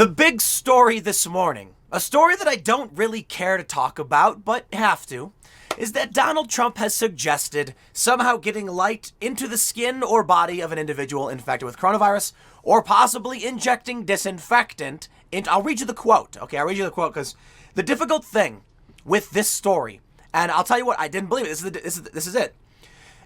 The big story this morning, a story that I don't really care to talk about, but have to, is that Donald Trump has suggested somehow getting light into the skin or body of an individual infected with coronavirus, or possibly injecting disinfectant into... I'll read you the quote, okay? I'll read you the quote, because the difficult thing with this story, and I'll tell you what, I didn't believe it. This is it.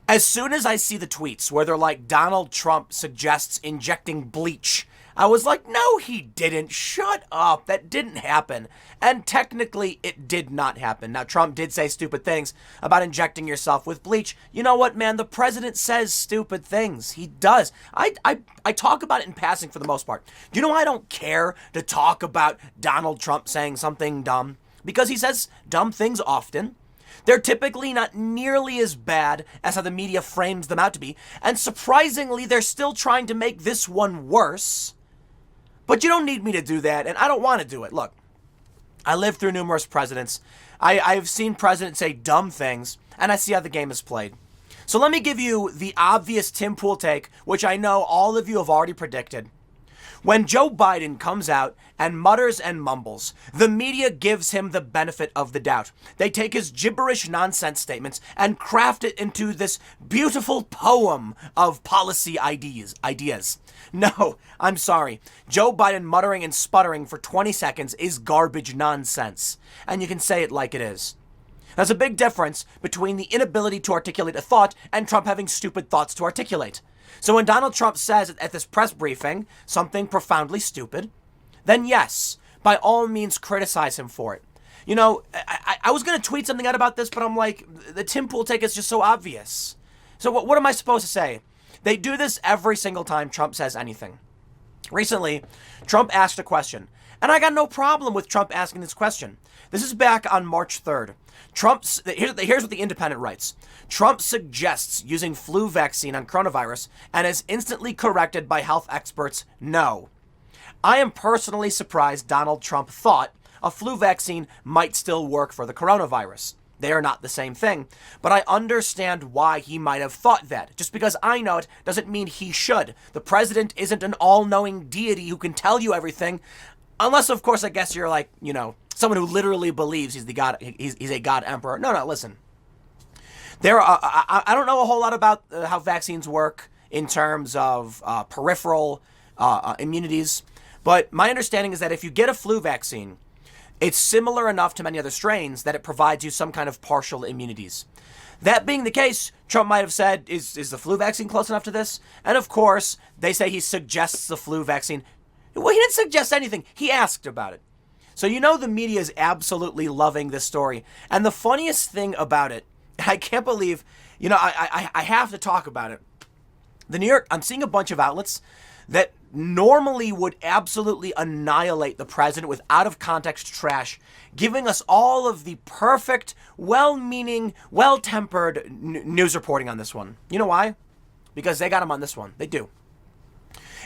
As soon as I see the tweets where they're like, Donald Trump suggests injecting bleach, I was like, no, he didn't. Shut up. That didn't happen. And technically, it did not happen. Now, Trump did say stupid things about injecting yourself with bleach. You know what, man? The president says stupid things. He does. I talk about it in passing for the most part. Do you know why I don't care to talk about Donald Trump saying something dumb? Because he says dumb things often. They're typically not nearly as bad as how the media frames them out to be. And surprisingly, they're still trying to make this one worse. But you don't need me to do that, and I don't want to do it. Look, I lived through numerous presidents. I've seen presidents say dumb things, and I see how the game is played. So let me give you the obvious Tim Pool take, which I know all of you have already predicted. When Joe Biden comes out and mutters and mumbles, the media gives him the benefit of the doubt. They take his gibberish nonsense statements and craft it into this beautiful poem of policy ideas. No, I'm sorry. Joe Biden muttering and sputtering for 20 seconds is garbage nonsense. And you can say it like it is. There's a big difference between the inability to articulate a thought and Trump having stupid thoughts to articulate. So when Donald Trump says at this press briefing something profoundly stupid, then yes, by all means criticize him for it. You know, I was going to tweet something out about this, but I'm like, the Tim Pool take is just so obvious. So what am I supposed to say? They do this every single time Trump says anything. Recently, Trump asked a question, and I got no problem with Trump asking this question. This is back on March 3rd. Here's what the Independent writes. Trump suggests using flu vaccine on coronavirus and is instantly corrected by health experts, no. I am personally surprised Donald Trump thought a flu vaccine might still work for the coronavirus. They are not the same thing, but I understand why he might have thought that. Just because I know it doesn't mean he should. The president isn't an all-knowing deity who can tell you everything, unless, of course, I guess you're like, you know, someone who literally believes he's the god. He's a god emperor. No, listen. I don't know a whole lot about how vaccines work in terms of peripheral immunities, but my understanding is that if you get a flu vaccine, it's similar enough to many other strains that it provides you some kind of partial immunities. That being the case, Trump might have said, is the flu vaccine close enough to this? And of course, they say he suggests the flu vaccine. Well, he didn't suggest anything. He asked about it. So you know the media is absolutely loving this story. And the funniest thing about it, I can't believe, you know, I have to talk about it. I'm seeing a bunch of outlets that normally would absolutely annihilate the president with out-of-context trash, giving us all of the perfect, well-meaning, well-tempered news reporting on this one. You know why? Because they got him on this one. They do.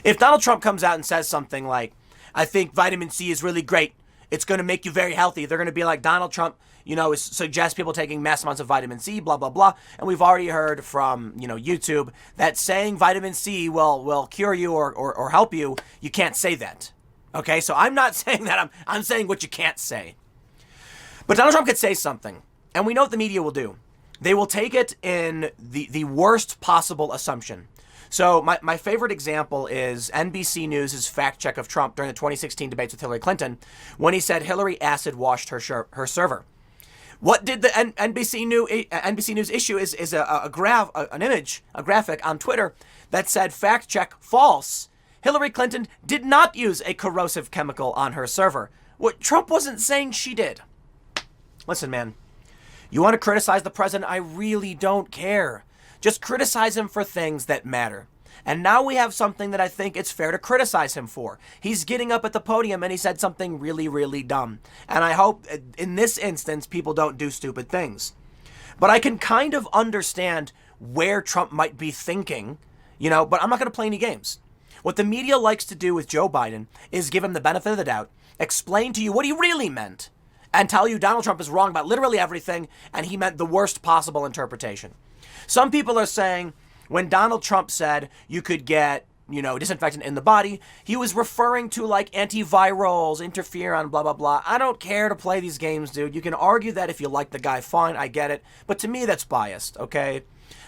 If Donald Trump comes out and says something like, I think vitamin C is really great, it's going to make you very healthy, they're going to be like, Donald Trump, you know, suggests people taking mass amounts of vitamin C, blah, blah, blah. And we've already heard from, you know, YouTube that saying vitamin C will cure you or help you, you can't say that. Okay, so I'm not saying that. I'm saying what you can't say. But Donald Trump could say something, and we know what the media will do. They will take it in the worst possible assumption. So my favorite example is NBC News' fact check of Trump during the 2016 debates with Hillary Clinton when he said Hillary acid washed her server. What did the NBC News issue is a graphic on Twitter that said fact check false. Hillary Clinton did not use a corrosive chemical on her server. What Trump wasn't saying she did. Listen, man, you want to criticize the president? I really don't care. Just criticize him for things that matter. And now we have something that I think it's fair to criticize him for. He's getting up at the podium and he said something really, really dumb. And I hope in this instance, people don't do stupid things. But I can kind of understand where Trump might be thinking, you know, but I'm not going to play any games. What the media likes to do with Joe Biden is give him the benefit of the doubt, explain to you what he really meant, and tell you Donald Trump is wrong about literally everything, and he meant the worst possible interpretation. Some people are saying when Donald Trump said you could get disinfectant in the body, he was referring to like antivirals, interferon, blah, blah, blah. I don't care to play these games, dude. You can argue that if you like the guy, fine, I get it. But to me, that's biased, okay?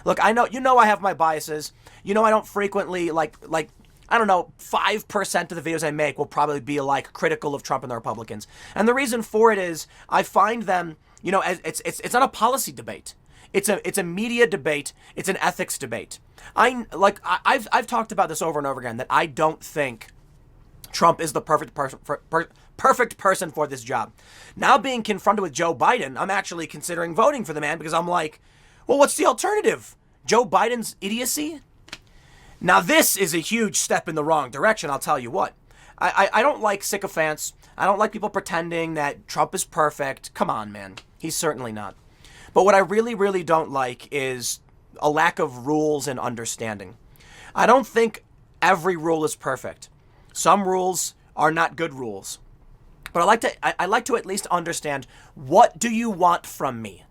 Look, I know I have my biases. I don't frequently, I don't know, 5% of the videos I make will probably be like critical of Trump and the Republicans. And the reason for it is I find them, it's not a policy debate. It's a media debate. It's an ethics debate. I've talked about this over and over again that I don't think Trump is the perfect person for this job. Now being confronted with Joe Biden, I'm actually considering voting for the man because I'm like, well, what's the alternative? Joe Biden's idiocy? Now this is a huge step in the wrong direction, I'll tell you what. I don't like sycophants. I don't like people pretending that Trump is perfect. Come on, man. He's certainly not. But what I really, really don't like is a lack of rules and understanding. I don't think every rule is perfect. Some rules are not good rules. But I like to at least understand, what do you want from me?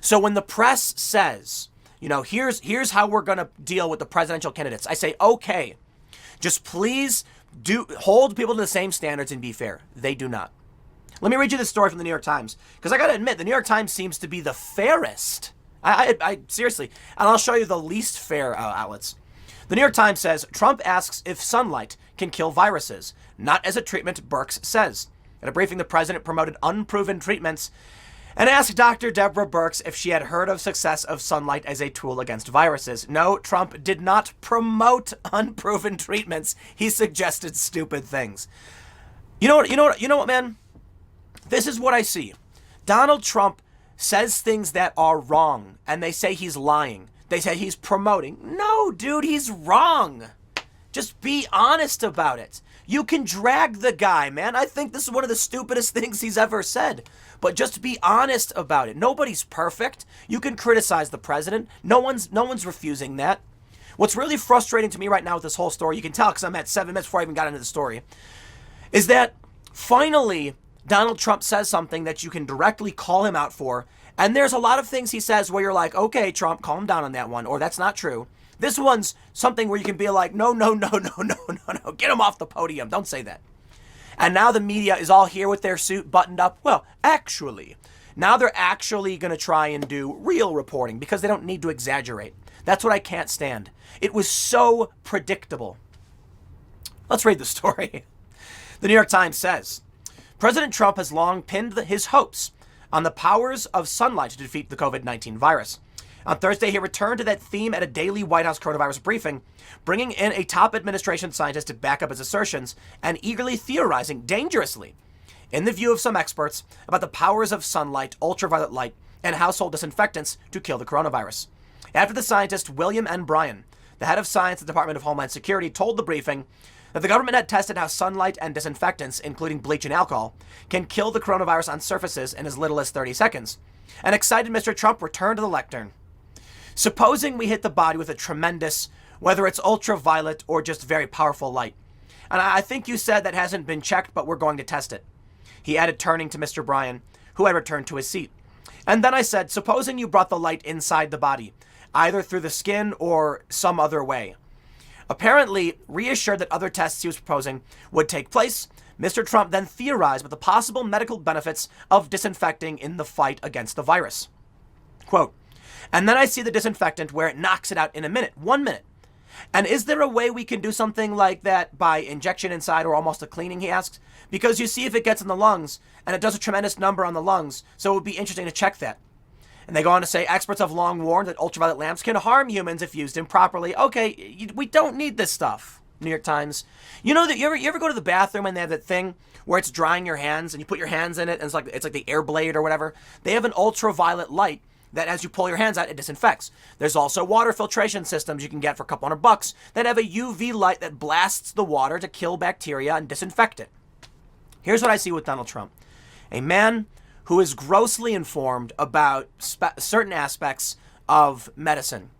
So when the press says, here's how we're going to deal with the presidential candidates, I say, okay, just please hold people to the same standards and be fair. They do not. Let me read you this story from the New York Times, because I got to admit, the New York Times seems to be the fairest. I seriously, and I'll show you the least fair outlets. The New York Times says, Trump asks if sunlight can kill viruses, not as a treatment, Birx says. At a briefing, the president promoted unproven treatments and asked Dr. Deborah Birx if she had heard of success of sunlight as a tool against viruses. No, Trump did not promote unproven treatments. He suggested stupid things. You know what, man? This is what I see. Donald Trump says things that are wrong, and they say he's lying. They say he's promoting. No, dude, he's wrong. Just be honest about it. You can drag the guy, man. I think this is one of the stupidest things he's ever said. But just be honest about it. Nobody's perfect. You can criticize the president. No one's refusing that. What's really frustrating to me right now with this whole story, you can tell because I'm at 7 minutes before I even got into the story, is that finally Donald Trump says something that you can directly call him out for. And there's a lot of things he says where you're like, okay, Trump, calm down on that one, or that's not true. This one's something where you can be like, no, get him off the podium. Don't say that. And now the media is all here with their suit buttoned up. Well, actually, now they're actually going to try and do real reporting because they don't need to exaggerate. That's what I can't stand. It was so predictable. Let's read the story. The New York Times says, President Trump has long pinned his hopes on the powers of sunlight to defeat the COVID-19 virus. On Thursday, he returned to that theme at a daily White House coronavirus briefing, bringing in a top administration scientist to back up his assertions and eagerly theorizing dangerously, in the view of some experts, about the powers of sunlight, ultraviolet light, and household disinfectants to kill the coronavirus. After the scientist William N. Bryan, the head of science at the Department of Homeland Security, told the briefing that the government had tested how sunlight and disinfectants, including bleach and alcohol, can kill the coronavirus on surfaces in as little as 30 seconds. An excited Mr. Trump returned to the lectern. Supposing we hit the body with a tremendous, whether it's ultraviolet or just very powerful light. And I think you said that hasn't been checked, but we're going to test it. He added, turning to Mr. Bryan, who had returned to his seat. And then I said, supposing you brought the light inside the body, either through the skin or some other way. Apparently, reassured that other tests he was proposing would take place, Mr. Trump then theorized about the possible medical benefits of disinfecting in the fight against the virus. Quote, and then I see the disinfectant where it knocks it out in a minute, 1 minute. And is there a way we can do something like that by injection inside or almost a cleaning, he asks? Because you see if it gets in the lungs, and it does a tremendous number on the lungs, so it would be interesting to check that. And they go on to say, experts have long warned that ultraviolet lamps can harm humans if used improperly. Okay, we don't need this stuff, New York Times. You know that you ever go to the bathroom and they have that thing where it's drying your hands and you put your hands in it and it's like the air blade or whatever? They have an ultraviolet light that as you pull your hands out, it disinfects. There's also water filtration systems you can get for a couple $100 that have a UV light that blasts the water to kill bacteria and disinfect it. Here's what I see with Donald Trump. A man who is grossly informed about certain aspects of medicine.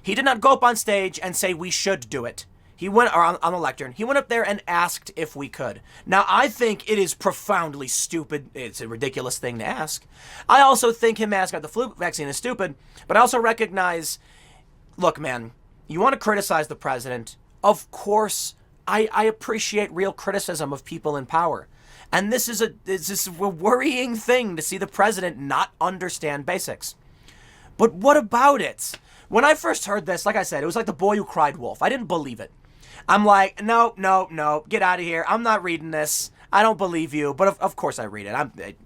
He did not go up on stage and say we should do it. He went on the lectern. He went up there and asked if we could. Now, I think it is profoundly stupid. It's a ridiculous thing to ask. I also think him asking about the flu vaccine is stupid, but I also recognize, look, man, you want to criticize the president? of course, I appreciate real criticism of people in power. And this is a worrying thing to see the president not understand basics. But what about it? When I first heard this, like I said, it was like the boy who cried wolf. I didn't believe it. I'm like, no, get out of here. I'm not reading this. I don't believe you. But of course I read it.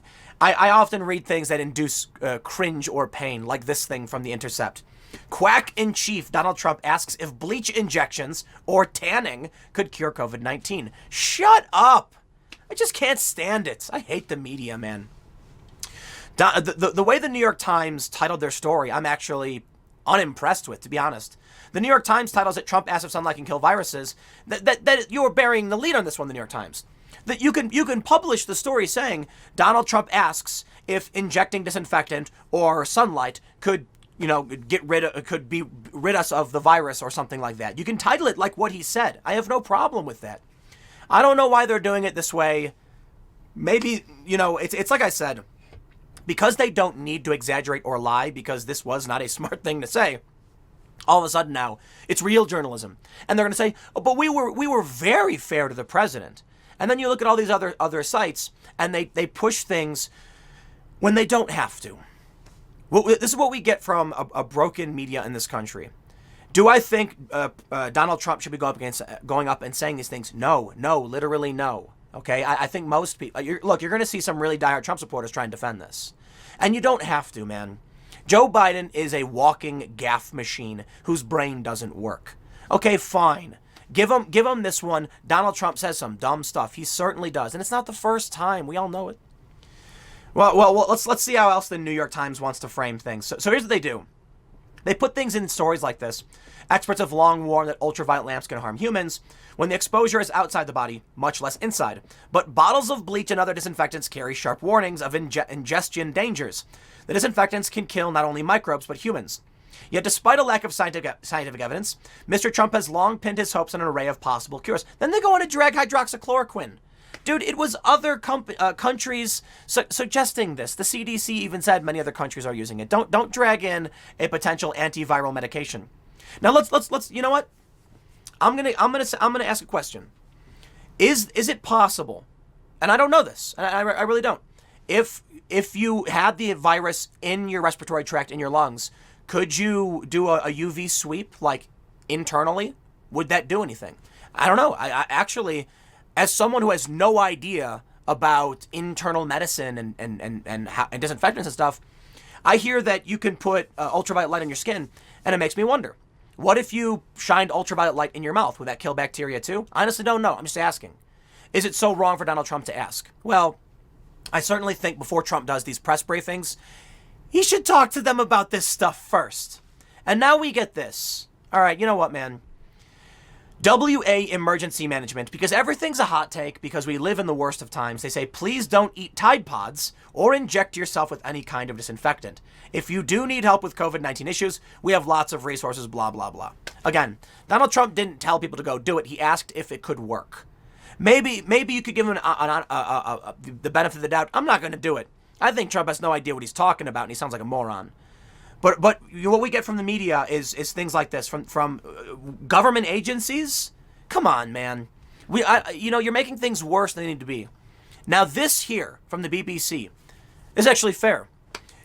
I often read things that induce cringe or pain, like this thing from The Intercept. Quack in chief Donald Trump asks if bleach injections or tanning could cure COVID-19. Shut up. I just can't stand it. I hate the media, man. The way the New York Times titled their story, I'm actually unimpressed with, to be honest. The New York Times titles it, Trump asks if sunlight can kill viruses. That you're burying the lead on this one, the New York Times. That you can publish the story saying Donald Trump asks if injecting disinfectant or sunlight could be rid us of the virus or something like that. You can title it like what he said. I have no problem with that. I don't know why they're doing it this way. Maybe, it's like I said, because they don't need to exaggerate or lie, because this was not a smart thing to say. All of a sudden now, it's real journalism. And they're going to say, oh, but we were very fair to the president. And then you look at all these other sites, and they push things when they don't have to. Well, this is what we get from a broken media in this country. Do I think Donald Trump should be going up and saying these things? No, literally no. Okay, I think most people... you're going to see some really diehard Trump supporters try and defend this. And you don't have to, man. Joe Biden is a walking gaffe machine whose brain doesn't work. Okay, fine. Give him this one. Donald Trump says some dumb stuff. He certainly does. And it's not the first time. We all know it. Well, let's see how else the New York Times wants to frame things. So here's what they do. They put things in stories like this. Experts have long warned that ultraviolet lamps can harm humans when the exposure is outside the body, much less inside. But bottles of bleach and other disinfectants carry sharp warnings of ingestion dangers. The disinfectants can kill not only microbes, but humans. Yet despite a lack of scientific evidence, Mr. Trump has long pinned his hopes on an array of possible cures. Then they go on to drag hydroxychloroquine. Dude, it was other countries suggesting this. The CDC even said many other countries are using it. Don't drag in a potential antiviral medication. Now let's you know what? I'm gonna ask a question. Is it possible? And I don't know this. I really don't. If you had the virus in your respiratory tract, in your lungs, could you do a UV sweep like internally? Would that do anything? I don't know. I actually, as someone who has no idea about internal medicine and disinfectants and stuff, I hear that you can put ultraviolet light on your skin, and it makes me wonder. What if you shined ultraviolet light in your mouth? Would that kill bacteria too? I honestly don't know. I'm just asking. Is it so wrong for Donald Trump to ask? Well, I certainly think before Trump does these press briefings, he should talk to them about this stuff first. And now we get this. All right, you know what, man? WA emergency management, because everything's a hot take, because we live in the worst of times. They say, please don't eat Tide Pods or inject yourself with any kind of disinfectant. If you do need help with COVID-19 issues, we have lots of resources, blah, blah, blah. Again, Donald Trump didn't tell people to go do it. He asked if it could work. Maybe you could give him the benefit of the doubt. I'm not going to do it. I think Trump has no idea what he's talking about, and he sounds like a moron. But what we get from the media is things like this from government agencies. Come on, man. You're making things worse than they need to be. Now this here from the BBC is actually fair.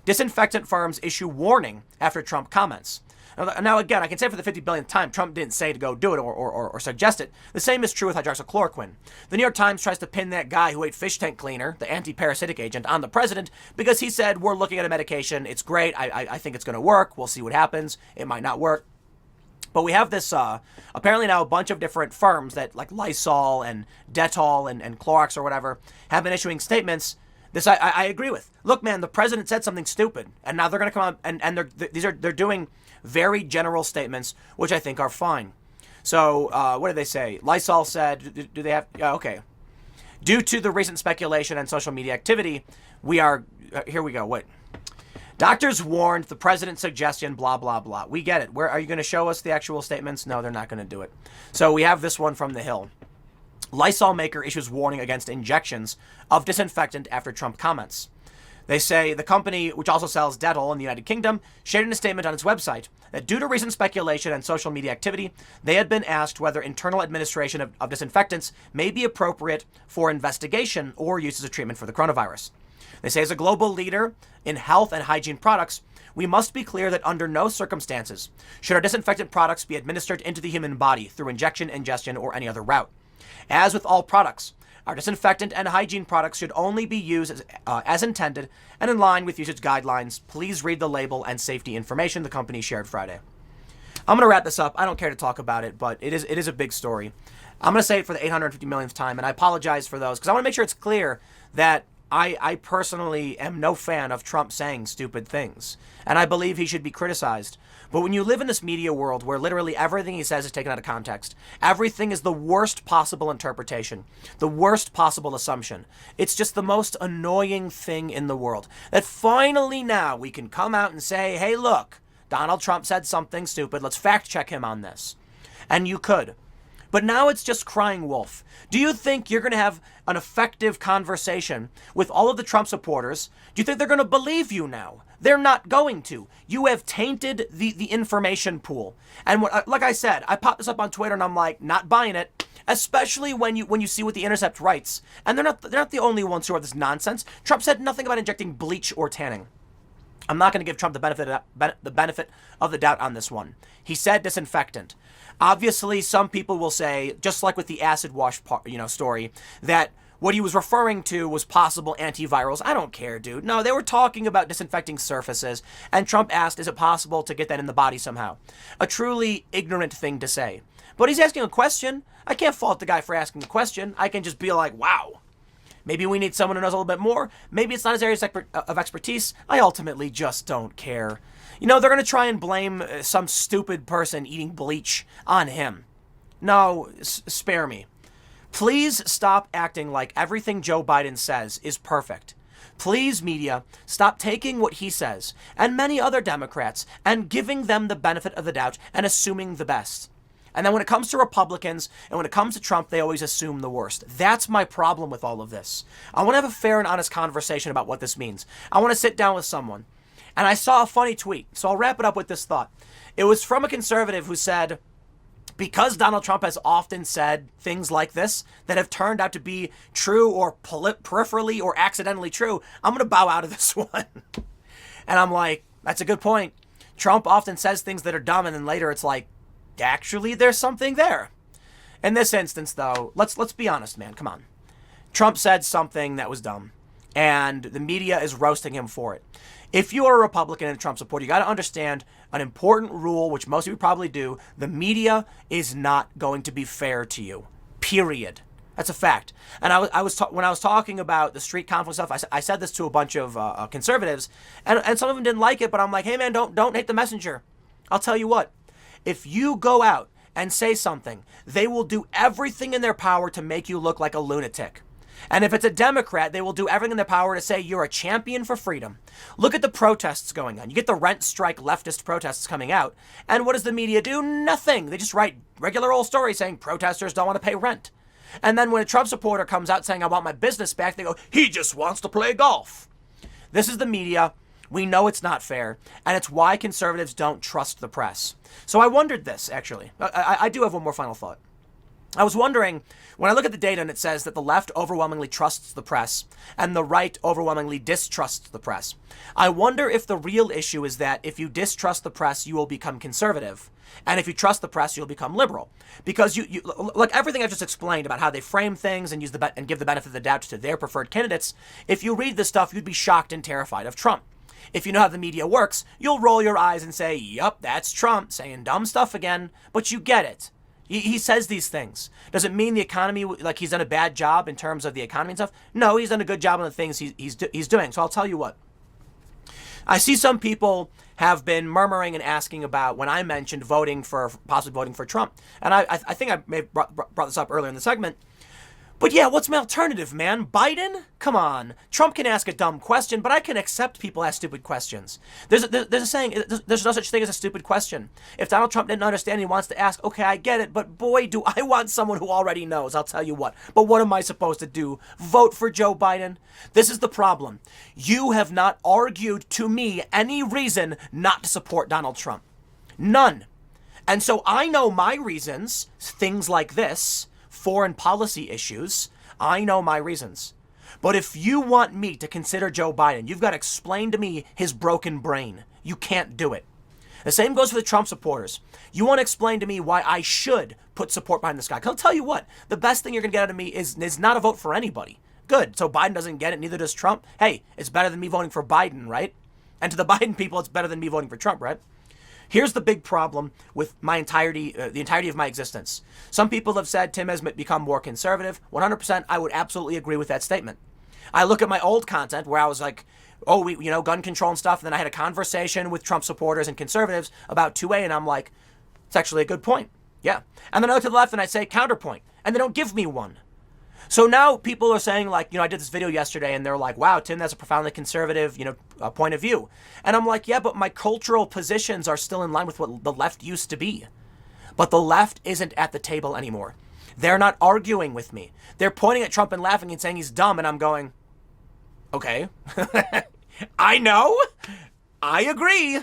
Disinfectant firms issue warning after Trump comments. Now again, I can say for the 50 billionth time, Trump didn't say to go do it or suggest it. The same is true with hydroxychloroquine. The New York Times tries to pin that guy who ate fish tank cleaner, the anti-parasitic agent, on the president because he said, we're looking at a medication. It's great. I think it's going to work. We'll see what happens. It might not work. But we have this, apparently now a bunch of different firms that like Lysol and Dettol and Clorox or whatever have been issuing statements. This I agree with. Look, man, the president said something stupid, and now they're going to come out and they're doing very general statements, which I think are fine. So what did they say? Lysol said, do they have? Okay. Due to the recent speculation and social media activity, we are here. We go. Wait. Doctors warned the president's suggestion. Blah blah blah. We get it. Where are you going to show us the actual statements? No, they're not going to do it. So we have this one from The Hill. Lysol maker issues warning against injections of disinfectant after Trump comments. They say the company, which also sells Dettol in the United Kingdom, shared in a statement on its website that due to recent speculation and social media activity, they had been asked whether internal administration of disinfectants may be appropriate for investigation or use as a treatment for the coronavirus. They say as a global leader in health and hygiene products, we must be clear that under no circumstances should our disinfectant products be administered into the human body through injection, ingestion, or any other route. As with all products, our disinfectant and hygiene products should only be used as intended and in line with usage guidelines. Please read the label and safety information the company shared Friday. I'm going to wrap this up. I don't care to talk about it, but it is a big story. I'm going to say it for the 850 millionth time, and I apologize for those because I want to make sure it's clear that I personally am no fan of Trump saying stupid things, and I believe he should be criticized. But when you live in this media world where literally everything he says is taken out of context, everything is the worst possible interpretation, the worst possible assumption. It's just the most annoying thing in the world. That finally now we can come out and say, hey, look, Donald Trump said something stupid. Let's fact check him on this. And you could. But now it's just crying wolf. Do you think you're going to have an effective conversation with all of the Trump supporters? Do you think they're going to believe you now? They're not going to. You have tainted the information pool. And like I said, I popped this up on Twitter and I'm like, not buying it. Especially when you see what The Intercept writes. And they're not the only ones who are this nonsense. Trump said nothing about injecting bleach or tanning. I'm not going to give Trump the benefit of the doubt on this one. He said disinfectant. Obviously, some people will say, just like with the acid wash story, that what he was referring to was possible antivirals. I don't care, dude. No, they were talking about disinfecting surfaces, and Trump asked, is it possible to get that in the body somehow? A truly ignorant thing to say. But he's asking a question. I can't fault the guy for asking a question. I can just be like, wow. Maybe we need someone who knows a little bit more. Maybe it's not his area of expertise. I ultimately just don't care. You know, they're going to try and blame some stupid person eating bleach on him. No, spare me. Please stop acting like everything Joe Biden says is perfect. Please, media, stop taking what he says and many other Democrats and giving them the benefit of the doubt and assuming the best. And then when it comes to Republicans and when it comes to Trump, they always assume the worst. That's my problem with all of this. I want to have a fair and honest conversation about what this means. I want to sit down with someone. And I saw a funny tweet, so I'll wrap it up with this thought. It was from a conservative who said, because Donald Trump has often said things like this that have turned out to be true or peripherally or accidentally true, I'm going to bow out of this one. And I'm like, that's a good point. Trump often says things that are dumb, and then later it's like, actually, there's something there. In this instance, though, let's be honest, man. Come on. Trump said something that was dumb, and the media is roasting him for it. If you are a Republican and a Trump supporter, you got to understand an important rule, which most of you probably do. The media is not going to be fair to you. Period. That's a fact. And when I was talking about the street conflict stuff, I said this to a bunch of conservatives, and some of them didn't like it. But I'm like, hey man, don't hate the messenger. I'll tell you what. If you go out and say something, they will do everything in their power to make you look like a lunatic. And if it's a Democrat, they will do everything in their power to say you're a champion for freedom. Look at the protests going on. You get the rent strike leftist protests coming out. And what does the media do? Nothing. They just write regular old stories saying protesters don't want to pay rent. And then when a Trump supporter comes out saying, I want my business back, they go, he just wants to play golf. This is the media. We know it's not fair. And it's why conservatives don't trust the press. So I wondered this, actually. I do have one more final thought. I was wondering, when I look at the data and it says that the left overwhelmingly trusts the press and the right overwhelmingly distrusts the press, I wonder if the real issue is that if you distrust the press, you will become conservative. And if you trust the press, you'll become liberal. Because you like everything I've just explained about how they frame things and and give the benefit of the doubt to their preferred candidates, if you read this stuff, you'd be shocked and terrified of Trump. If you know how the media works, you'll roll your eyes and say, yup, that's Trump saying dumb stuff again, but you get it. He says these things. Does it mean the economy, like he's done a bad job in terms of the economy and stuff? No, he's done a good job on the things he's doing. So I'll tell you what. I see some people have been murmuring and asking about when I mentioned possibly voting for Trump. And I think I may have brought this up earlier in the segment. But yeah, what's my alternative, man? Biden? Come on. Trump can ask a dumb question, but I can accept people ask stupid questions. There's a saying, there's no such thing as a stupid question. If Donald Trump didn't understand, he wants to ask, okay, I get it, but boy, do I want someone who already knows, I'll tell you what. But what am I supposed to do? Vote for Joe Biden? This is the problem. You have not argued to me any reason not to support Donald Trump. None. And so I know my reasons, things like this, foreign policy issues. I know my reasons. But if you want me to consider Joe Biden, you've got to explain to me his broken brain. You can't do it. The same goes for the Trump supporters. You want to explain to me why I should put support behind this guy. 'Cause I'll tell you what, the best thing you're going to get out of me is not a vote for anybody. Good. So Biden doesn't get it, neither does Trump. Hey, it's better than me voting for Biden, right? And to the Biden people, it's better than me voting for Trump, right? Here's the big problem with my the entirety of my existence. Some people have said Tim has become more conservative. 100%, I would absolutely agree with that statement. I look at my old content where I was like, oh, gun control and stuff. And then I had a conversation with Trump supporters and conservatives about 2A, and I'm like, it's actually a good point. Yeah. And then I look to the left and I say counterpoint, and they don't give me one. So now people are saying, like, I did this video yesterday and they're like, wow, Tim, that's a profoundly conservative, point of view. And I'm like, yeah, but my cultural positions are still in line with what the left used to be. But the left isn't at the table anymore. They're not arguing with me. They're pointing at Trump and laughing and saying he's dumb. And I'm going, okay, I know. I agree.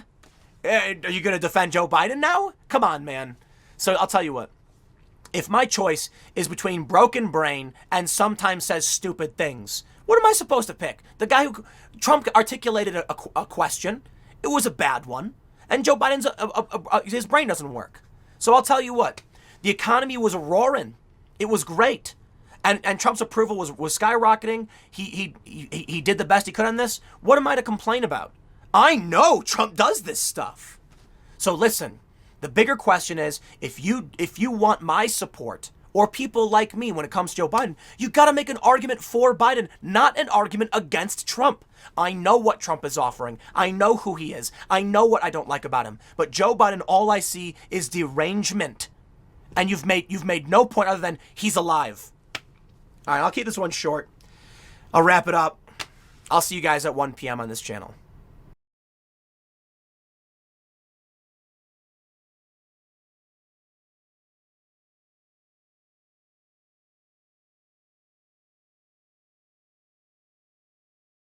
Are you going to defend Joe Biden now? Come on, man. So I'll tell you what. If my choice is between broken brain and sometimes says stupid things, what am I supposed to pick? The guy who Trump articulated a question, it was a bad one, and Joe Biden's his brain doesn't work. So I'll tell you what, the economy was roaring, it was great, and Trump's approval was skyrocketing. He did the best he could on this. What am I to complain about? I know Trump does this stuff. So listen. The bigger question is, if you want my support or people like me when it comes to Joe Biden, you got to make an argument for Biden, not an argument against Trump. I know what Trump is offering. I know who he is. I know what I don't like about him. But Joe Biden, all I see is derangement. And you've made no point other than he's alive. All right, I'll keep this one short. I'll wrap it up. I'll see you guys at 1 p.m. on this channel.